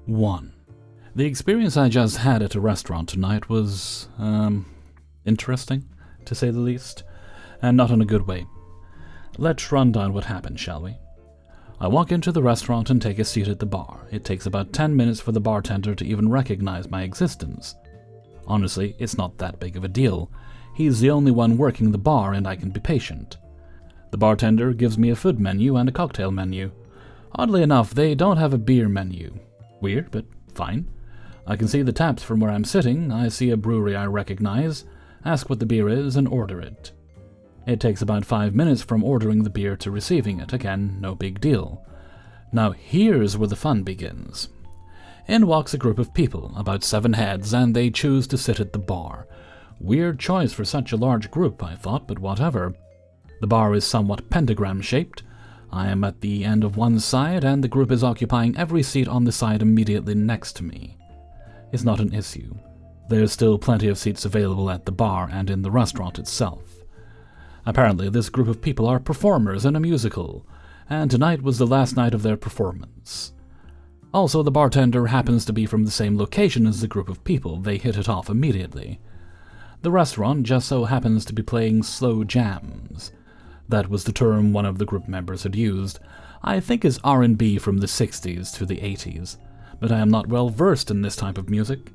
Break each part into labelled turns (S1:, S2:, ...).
S1: 1. The experience I just had at a restaurant tonight was, interesting, to say the least, and not in a good way. Let's run down what happened, shall we? I walk into the restaurant and take a seat at the bar. It takes about 10 minutes for the bartender to even recognize my existence. Honestly, it's not that big of a deal. He's the only one working the bar and I can be patient. The bartender gives me a food menu and a cocktail menu. Oddly enough, they don't have a beer menu. Weird, but fine. I can see the taps from where I'm sitting. I see a brewery I recognize, ask what the beer is, and order it. It takes about 5 minutes from ordering the beer to receiving it. Again, no big deal. Now here's where the fun begins. In walks a group of people, about 7 heads, and they choose to sit at the bar. Weird choice for such a large group, I thought, but whatever. The bar is somewhat pentagram-shaped. I am at the end of one side, and the group is occupying every seat on the side immediately next to me. It's not an issue. There's still plenty of seats available at the bar and in the restaurant itself. Apparently, this group of people are performers in a musical, and tonight was the last night of their performance. Also, the bartender happens to be from the same location as the group of people. They hit it off immediately. The restaurant just so happens to be playing slow jams. That was the term one of the group members had used. I think is R&B from the 60s to the 80s, but I am not well versed in this type of music.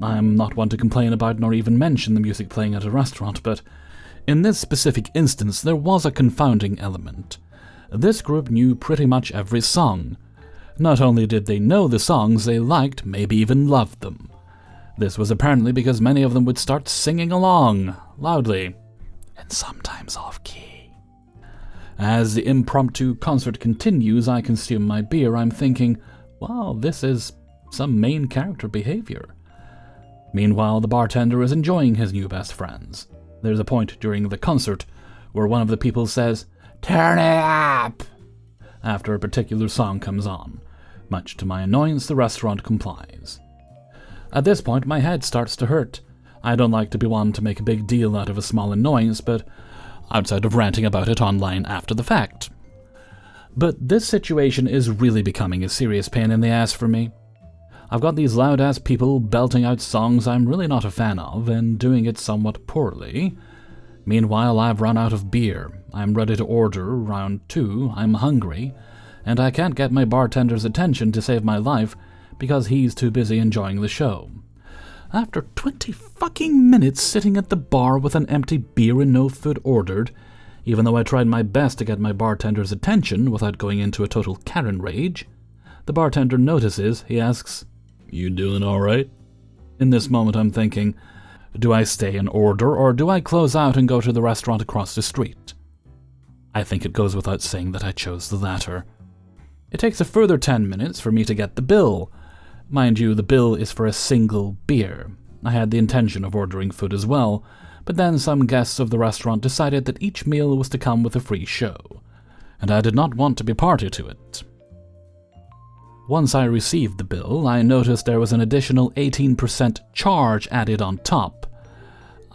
S1: I am not one to complain about nor even mention the music playing at a restaurant, but in this specific instance there was a confounding element. This group knew pretty much every song. Not only did they know the songs, they liked, maybe even loved them. This was apparently because many of them would start singing along, loudly, and sometimes off-key. As the impromptu concert continues, I consume my beer. I'm thinking, wow, this is some main character behavior. Meanwhile, the bartender is enjoying his new best friends. There's a point during the concert where one of the people says, "Turn it up!" after a particular song comes on. Much to my annoyance, the restaurant complies. At this point, my head starts to hurt. I don't like to be one to make a big deal out of a small annoyance, but outside of ranting about it online after the fact. But this situation is really becoming a serious pain in the ass for me. I've got these loud-ass people belting out songs I'm really not a fan of, and doing it somewhat poorly. Meanwhile, I've run out of beer. I'm ready to order round 2, I'm hungry, and I can't get my bartender's attention to save my life because he's too busy enjoying the show. After 20 fucking minutes sitting at the bar with an empty beer and no food ordered, even though I tried my best to get my bartender's attention without going into a total Karen rage, the bartender notices. He asks, "You doing alright?" In this moment I'm thinking, do I stay and order, or do I close out and go to the restaurant across the street? I think it goes without saying that I chose the latter. It takes a further 10 minutes for me to get the bill. Mind you, the bill is for a single beer. I had the intention of ordering food as well, but then some guests of the restaurant decided that each meal was to come with a free show, and I did not want to be party to it. Once I received the bill, I noticed there was an additional 18% charge added on top.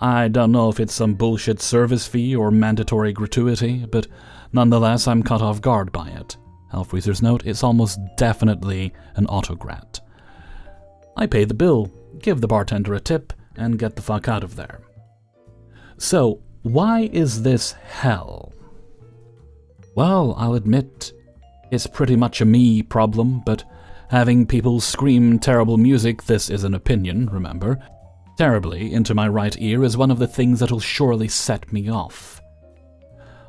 S1: I don't know if it's some bullshit service fee or mandatory gratuity, but nonetheless I'm caught off guard by it. Hellfreezer's note, it's almost definitely an autograt. I pay the bill, give the bartender a tip, and get the fuck out of there. So, why is this hell? Well, I'll admit, it's pretty much a me problem, but having people scream terrible music, this is an opinion, remember, terribly into my right ear is one of the things that'll surely set me off.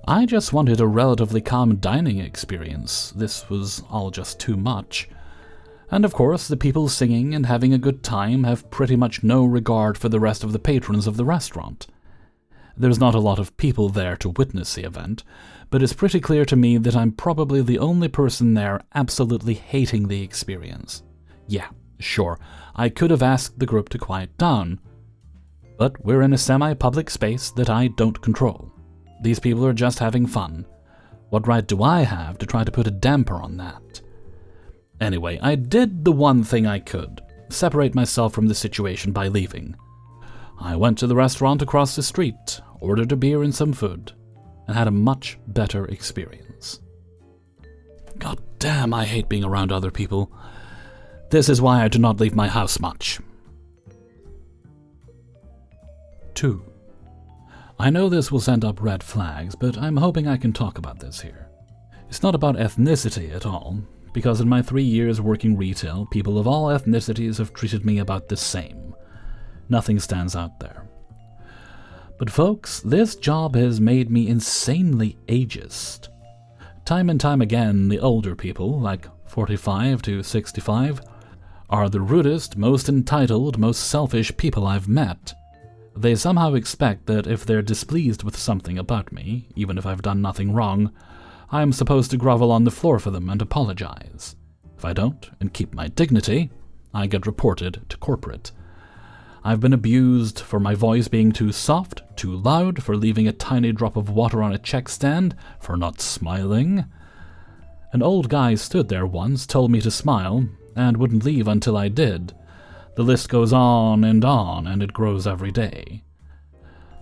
S1: I just wanted a relatively calm dining experience. This was all just too much. And of course, the people singing and having a good time have pretty much no regard for the rest of the patrons of the restaurant. There's not a lot of people there to witness the event, but it's pretty clear to me that I'm probably the only person there absolutely hating the experience. Yeah, sure, I could have asked the group to quiet down, but we're in a semi-public space that I don't control. These people are just having fun. What right do I have to try to put a damper on that? Anyway, I did the one thing I could, separate myself from the situation by leaving. I went to the restaurant across the street, ordered a beer and some food, and had a much better experience. God damn, I hate being around other people. This is why I do not leave my house much. 2. I know this will send up red flags, but I'm hoping I can talk about this here. It's not about ethnicity at all, because in my 3 years working retail, people of all ethnicities have treated me about the same. Nothing stands out there. But folks, this job has made me insanely ageist. Time and time again, the older people, like 45 to 65, are the rudest, most entitled, most selfish people I've met. They somehow expect that if they're displeased with something about me, even if I've done nothing wrong, I'm supposed to grovel on the floor for them and apologize. If I don't, and keep my dignity, I get reported to corporate. I've been abused for my voice being too soft, too loud, for leaving a tiny drop of water on a check stand, for not smiling. An old guy stood there once, told me to smile, and wouldn't leave until I did. The list goes on, and it grows every day.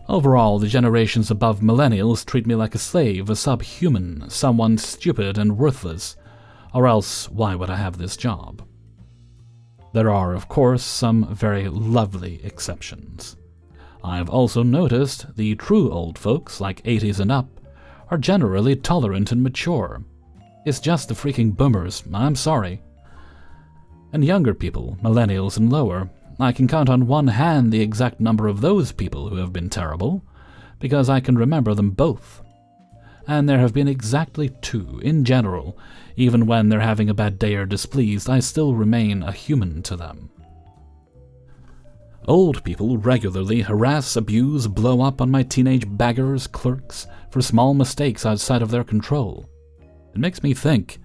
S1: Overall, the generations above millennials treat me like a slave, a subhuman, someone stupid and worthless, or else why would I have this job? There are, of course, some very lovely exceptions. I've also noticed the true old folks, like 80s and up, are generally tolerant and mature. It's just the freaking boomers, I'm sorry. And younger people, millennials and lower, I can count on one hand the exact number of those people who have been terrible, because I can remember them both. And there have been exactly 2, in general. Even when they're having a bad day or displeased, I still remain a human to them. Old people regularly harass, abuse, blow up on my teenage baggers, clerks, for small mistakes outside of their control. It makes me think,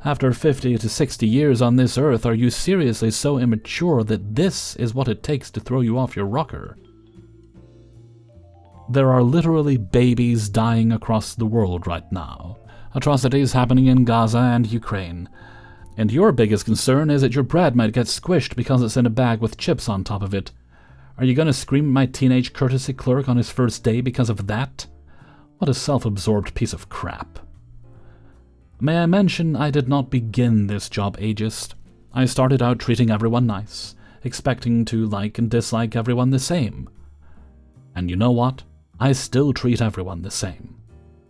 S1: after 50 to 60 years on this earth, are you seriously so immature that this is what it takes to throw you off your rocker? There are literally babies dying across the world right now. Atrocities happening in Gaza and Ukraine. And your biggest concern is that your bread might get squished because it's in a bag with chips on top of it. Are you going to scream at my teenage courtesy clerk on his first day because of that? What a self-absorbed piece of crap. May I mention I did not begin this job ageist. I started out treating everyone nice, expecting to like and dislike everyone the same. And you know what? I still treat everyone the same.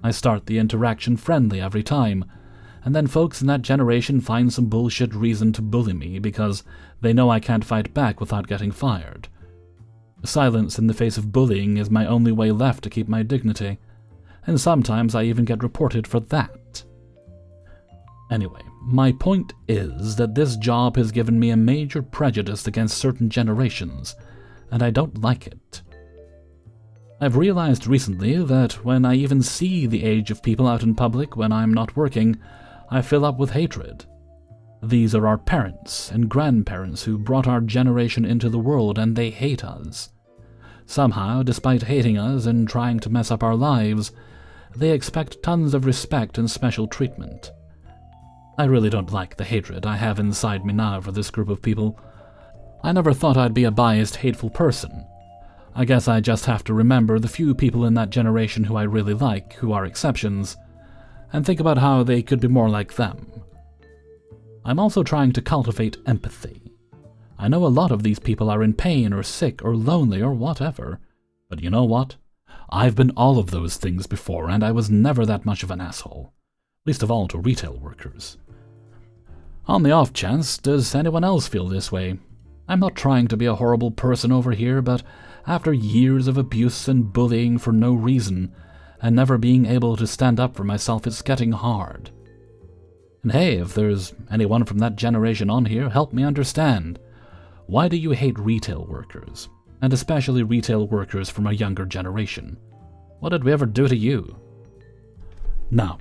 S1: I start the interaction friendly every time, and then folks in that generation find some bullshit reason to bully me because they know I can't fight back without getting fired. Silence in the face of bullying is my only way left to keep my dignity, and sometimes I even get reported for that. Anyway, my point is that this job has given me a major prejudice against certain generations, and I don't like it. I've realized recently that when I even see the age of people out in public when I'm not working, I fill up with hatred. These are our parents and grandparents who brought our generation into the world, and they hate us. Somehow, despite hating us and trying to mess up our lives, they expect tons of respect and special treatment. I really don't like the hatred I have inside me now for this group of people. I never thought I'd be a biased, hateful person. I guess I just have to remember the few people in that generation who I really like, who are exceptions, and think about how they could be more like them. I'm also trying to cultivate empathy. I know a lot of these people are in pain or sick or lonely or whatever, but you know what? I've been all of those things before, and I was never that much of an asshole. Least of all to retail workers. On the off chance, does anyone else feel this way? I'm not trying to be a horrible person over here, but after years of abuse and bullying for no reason, and never being able to stand up for myself, it's getting hard. And hey, if there's anyone from that generation on here, help me understand. Why do you hate retail workers? And especially retail workers from a younger generation? What did we ever do to you? Now,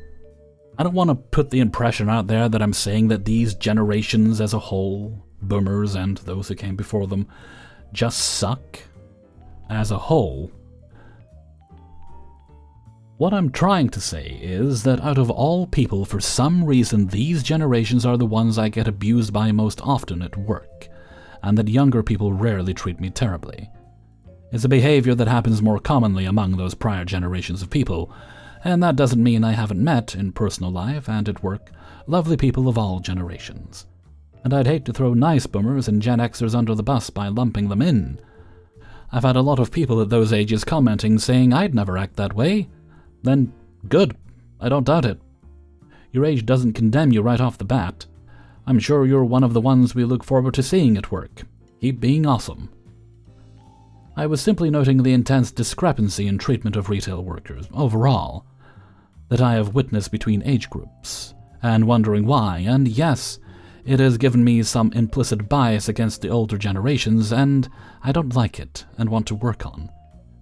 S1: I don't want to put the impression out there that I'm saying that these generations as a whole, boomers and those who came before them, just suck. As a whole. What I'm trying to say is that out of all people, for some reason, these generations are the ones I get abused by most often at work, and that younger people rarely treat me terribly. It's a behavior that happens more commonly among those prior generations of people, and that doesn't mean I haven't met, in personal life and at work, lovely people of all generations. and I'd hate to throw nice boomers and Gen Xers under the bus by lumping them in. I've had a lot of people at those ages commenting saying I'd never act that way. Then, good. I don't doubt it. Your age doesn't condemn you right off the bat. I'm sure you're one of the ones we look forward to seeing at work. Keep being awesome. I was simply noting the intense discrepancy in treatment of retail workers, overall, that I have witnessed between age groups, and wondering why, and yes, it has given me some implicit bias against the older generations, and I don't like it and want to work on,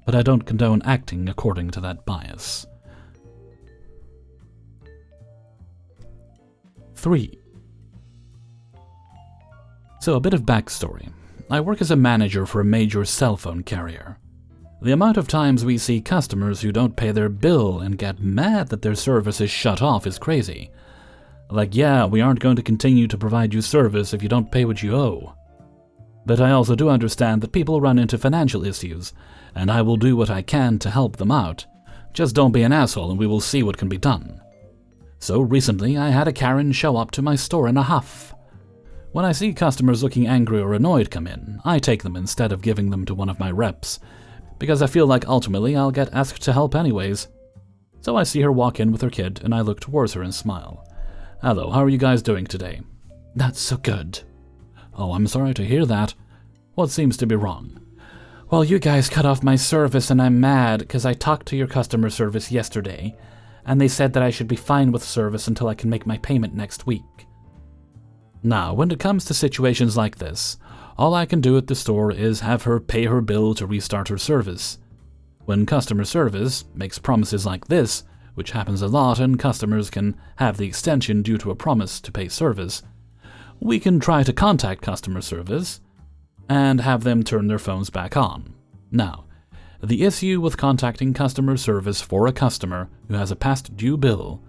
S1: but I don't condone acting according to that bias. 3. So a bit of backstory. I work as a manager for a major cell phone carrier. The amount of times we see customers who don't pay their bill and get mad that their service is shut off is crazy. Like, yeah, we aren't going to continue to provide you service if you don't pay what you owe. But I also do understand that people run into financial issues, and I will do what I can to help them out. Just don't be an asshole and we will see what can be done. So recently I had a Karen show up to my store in a huff. When I see customers looking angry or annoyed come in, I take them instead of giving them to one of my reps, because I feel like ultimately I'll get asked to help anyways. So I see her walk in with her kid and I look towards her and smile. Hello, how are you guys doing today? Not so good. Oh, I'm sorry to hear that. What seems to be wrong? Well, you guys cut off my service and I'm mad because I talked to your customer service yesterday and they said that I should be fine with service until I can make my payment next week. Now, when it comes to situations like this, all I can do at the store is have her pay her bill to restart her service. When customer service makes promises like this, which happens a lot and customers can have the extension due to a promise to pay service, we can try to contact customer service and have them turn their phones back on. Now, the issue with contacting customer service for a customer who has a past due bill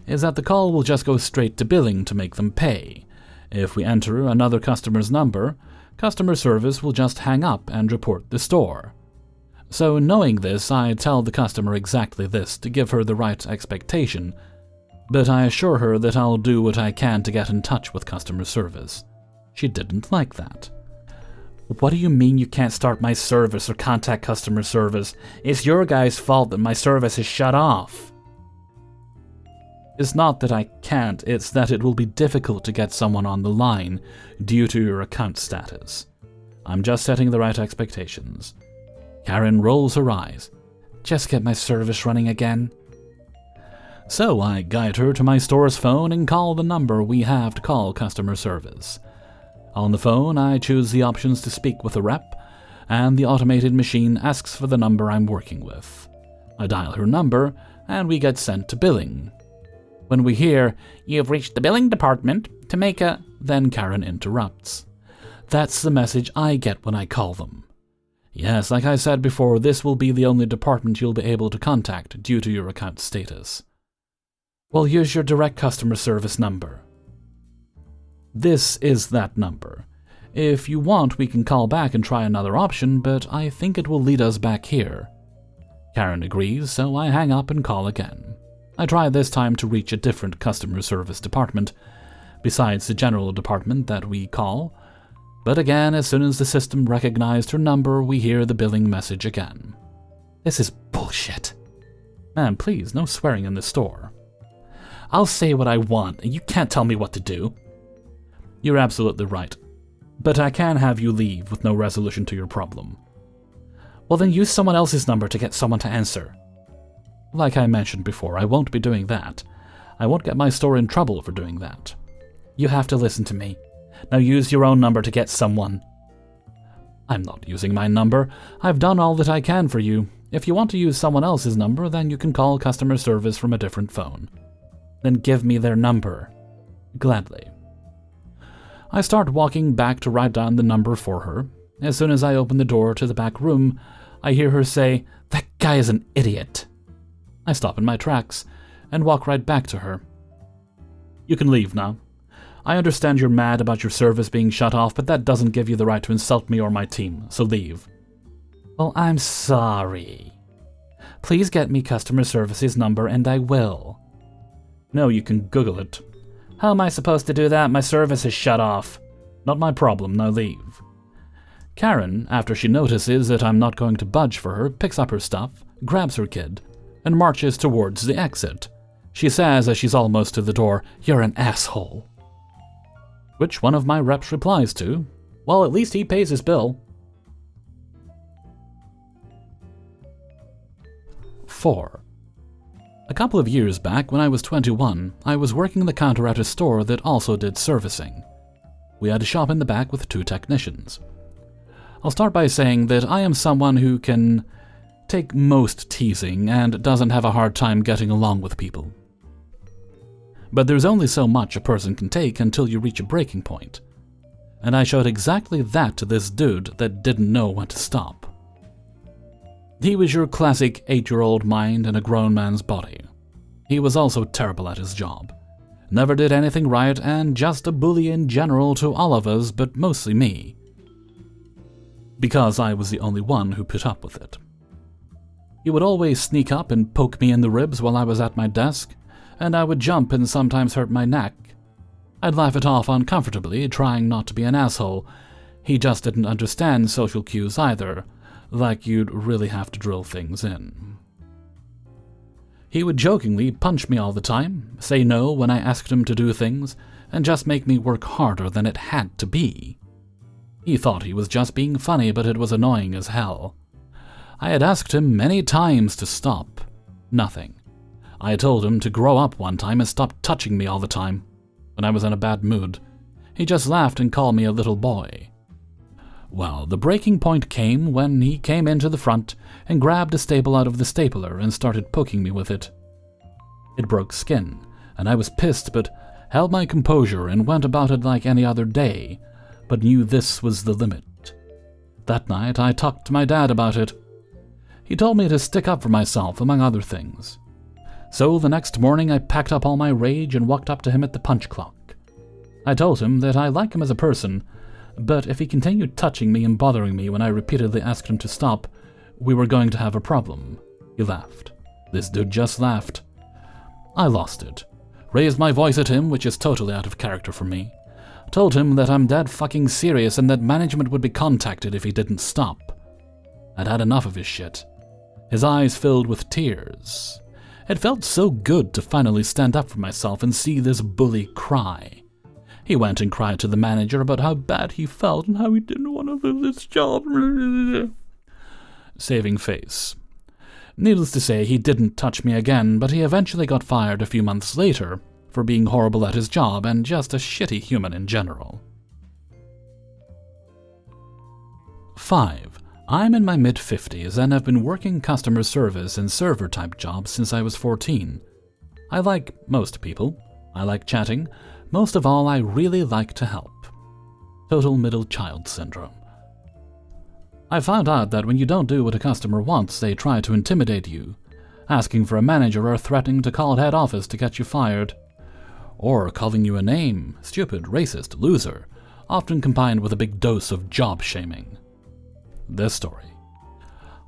S1: is that the call will just go straight to billing to make them pay. If we enter another customer's number, customer service will just hang up and report the store. So knowing this, I tell the customer exactly this to give her the right expectation, but I assure her that I'll do what I can to get in touch with customer service. She didn't like that. What do you mean you can't start my service or contact customer service? It's your guys' fault that my service is shut off. It's not that I can't, it's that it will be difficult to get someone on the line due to your account status. I'm just setting the right expectations. Karen rolls her eyes. Just get my service running again. So I guide her to my store's phone and call the number we have to call customer service. On the phone, I choose the options to speak with a rep, and the automated machine asks for the number I'm working with. I dial her number, and we get sent to billing. When we hear, "You've reached the billing department," to make a... then Karen interrupts. That's the message I get when I call them. Yes, like I said before, this will be the only department you'll be able to contact due to your account status. Well, use your direct customer service number. This is that number. If you want, we can call back and try another option, but I think it will lead us back here. Karen agrees, so I hang up and call again. I try this time to reach a different customer service department, besides the general department that we call, but again, as soon as the system recognized her number, we hear the billing message again. This is bullshit. Man, please, no swearing in the store. I'll say what I want, and you can't tell me what to do. You're absolutely right, but I can have you leave with no resolution to your problem. Well, then use someone else's number to get someone to answer. Like I mentioned before, I won't be doing that. I won't get my store in trouble for doing that. You have to listen to me. Now use your own number to get someone. I'm not using my number. I've done all that I can for you. If you want to use someone else's number, then you can call customer service from a different phone. Then give me their number. Gladly. I start walking back to write down the number for her. As soon as I open the door to the back room, I hear her say, "That guy is an idiot." I stop in my tracks and walk right back to her. You can leave now. I understand you're mad about your service being shut off, but that doesn't give you the right to insult me or my team, so leave. Well, I'm sorry. Please get me customer service's number and I will. No, you can Google it. How am I supposed to do that? My service is shut off. Not my problem, now leave. Karen, after she notices that I'm not going to budge for her, picks up her stuff, grabs her kid, and marches towards the exit. She says as she's almost to the door, "You're an asshole." Which one of my reps replies to, "Well, at least he pays his bill." 4. A couple of years back, when I was 21, I was working the counter at a store that also did servicing. We had a shop in the back with 2 technicians. I'll start by saying that I am someone who can take most teasing and doesn't have a hard time getting along with people. But there's only so much a person can take until you reach a breaking point. And I showed exactly that to this dude that didn't know when to stop. He was your classic 8-year-old mind in a grown man's body. He was also terrible at his job. Never did anything right and just a bully in general to all of us, but mostly me. Because I was the only one who put up with it. He would always sneak up and poke me in the ribs while I was at my desk, and I would jump and sometimes hurt my neck. I'd laugh it off uncomfortably, trying not to be an asshole. He just didn't understand social cues either, like you'd really have to drill things in. He would jokingly punch me all the time, say no when I asked him to do things, and just make me work harder than it had to be. He thought he was just being funny, but it was annoying as hell. I had asked him many times to stop. Nothing. I told him to grow up one time and stop touching me all the time. When I was in a bad mood, he just laughed and called me a little boy. Well, the breaking point came when he came into the front and grabbed a staple out of the stapler and started poking me with it. It broke skin, and I was pissed but held my composure and went about it like any other day, but knew this was the limit. That night I talked to my dad about it. He told me to stick up for myself, among other things. So the next morning I packed up all my rage and walked up to him at the punch clock. I told him that I like him as a person, but if he continued touching me and bothering me when I repeatedly asked him to stop, we were going to have a problem. He laughed. This dude just laughed. I lost it. Raised my voice at him, which is totally out of character for me. Told him that I'm dead fucking serious and that management would be contacted if he didn't stop. I'd had enough of his shit. His eyes filled with tears. It felt so good to finally stand up for myself and see this bully cry. He went and cried to the manager about how bad he felt and how he didn't want to lose his job. Saving face. Needless to say, he didn't touch me again, but he eventually got fired a few months later for being horrible at his job and just a shitty human in general. 5. I'm in my mid-50s and have been working customer service and server-type jobs since I was 14. I like most people. I like chatting. Most of all, I really like to help. Total middle child syndrome. I found out that when you don't do what a customer wants, they try to intimidate you, asking for a manager or threatening to call head office to get you fired. Or calling you a name, stupid, racist, loser, often combined with a big dose of job shaming. This story.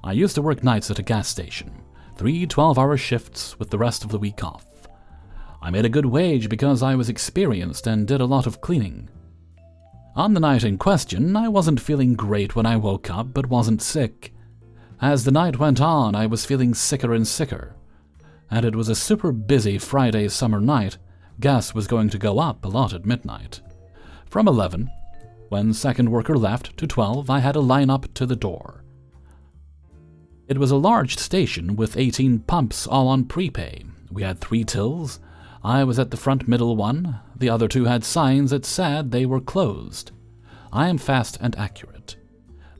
S1: I used to work nights at a gas station, 3 12-hour shifts with the rest of the week off. I made a good wage because I was experienced and did a lot of cleaning. On the night in question, I wasn't feeling great when I woke up, but wasn't sick. As the night went on, I was feeling sicker and sicker. And it was a super busy Friday summer night. Gas was going to go up a lot at midnight. From 11, when second worker left, to 12, I had a line up to the door. It was a large station with 18 pumps all on prepay. We had 3 tills. I was at the front middle one. The other 2 had signs that said they were closed. I am fast and accurate.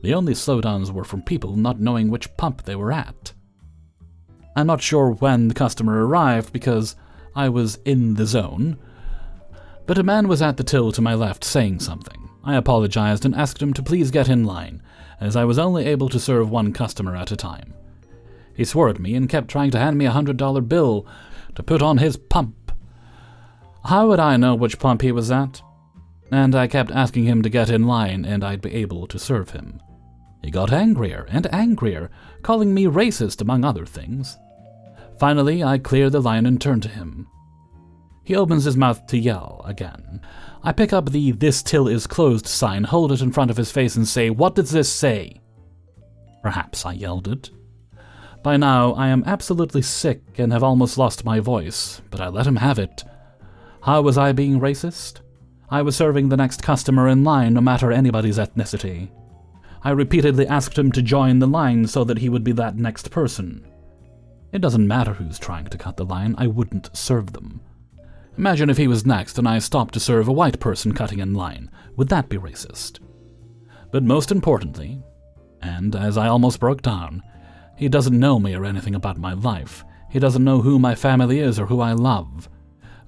S1: The only slowdowns were from people not knowing which pump they were at. I'm not sure when the customer arrived because I was in the zone, but a man was at the till to my left saying something. I apologized and asked him to please get in line, as I was only able to serve one customer at a time. He swore at me and kept trying to hand me a $100 bill to put on his pump. How would I know which pump he was at? And I kept asking him to get in line and I'd be able to serve him. He got angrier and angrier, calling me racist among other things. Finally, I cleared the line and turned to him. He opens his mouth to yell again. I pick up the "This till is closed" sign, hold it in front of his face and say, "What does this say?" Perhaps I yelled it. By now, I am absolutely sick and have almost lost my voice, but I let him have it. How was I being racist? I was serving the next customer in line, no matter anybody's ethnicity. I repeatedly asked him to join the line so that he would be that next person. It doesn't matter who's trying to cut the line, I wouldn't serve them. Imagine if he was next and I stopped to serve a white person cutting in line. Would that be racist? But most importantly, and as I almost broke down, he doesn't know me or anything about my life. He doesn't know who my family is or who I love.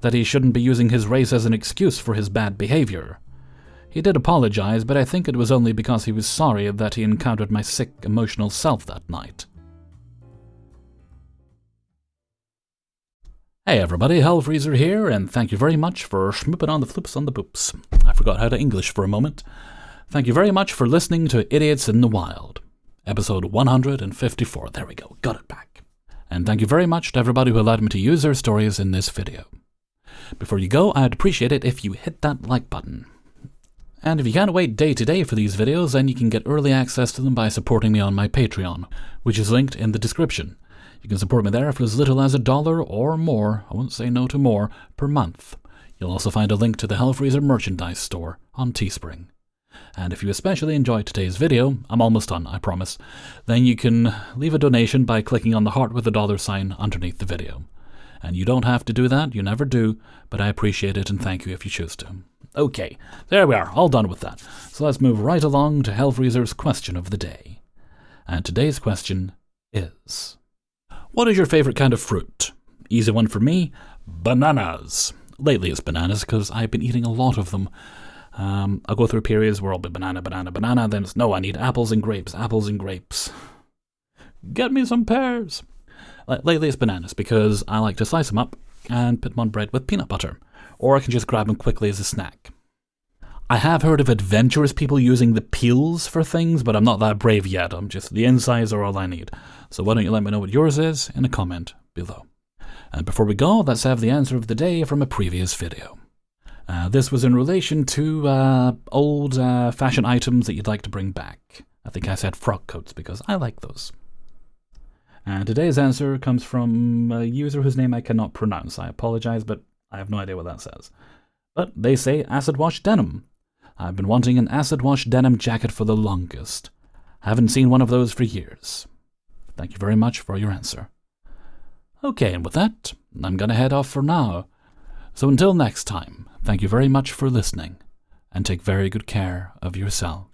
S1: That he shouldn't be using his race as an excuse for his bad behavior. He did apologize, but I think it was only because he was sorry that he encountered my sick, emotional self that night. Hey everybody, Hellfreezer here, and thank you very much for schmooping on the flips on the boops. I forgot how to English for a moment. Thank you very much for listening to Idiots in the Wild. Episode 154. There we go, got it back. And thank you very much to everybody who allowed me to use their stories in this video. Before you go, I'd appreciate it if you hit that like button. And if you can't wait day to day for these videos, then you can get early access to them by supporting me on my Patreon, which is linked in the description. You can support me there for as little as $1 or more, I won't say no to more, per month. You'll also find a link to the Hellfreezer merchandise store on Teespring. And if you especially enjoyed today's video, I'm almost done, I promise, then you can leave a donation by clicking on the heart with the $sign underneath the video. And you don't have to do that, you never do, but I appreciate it and thank you if you choose to. Okay, there we are, all done with that. So let's move right along to Hellfreezer's question of the day. And today's question is, what is your favorite kind of fruit? Easy one for me, bananas. Lately it's bananas because I've been eating a lot of them. I'll go through periods where I'll be banana, then it's, no, I need apples and grapes. Get me some pears. Lately it's bananas because I like to slice them up and put them on bread with peanut butter. Or I can just grab them quickly as a snack. I have heard of adventurous people using the peels for things, but I'm not that brave yet. The insides are all I need. So why don't you let me know what yours is in a comment below. And before we go, let's have the answer of the day from a previous video. This was in relation to old fashion items that you'd like to bring back. I think I said frock coats because I like those. And today's answer comes from a user whose name I cannot pronounce. I apologize, but I have no idea what that says. But they say acid wash denim. I've been wanting an acid wash denim jacket for the longest. Haven't seen one of those for years. Thank you very much for your answer. Okay, and with that, I'm gonna head off for now. So until next time, thank you very much for listening, and take very good care of yourself.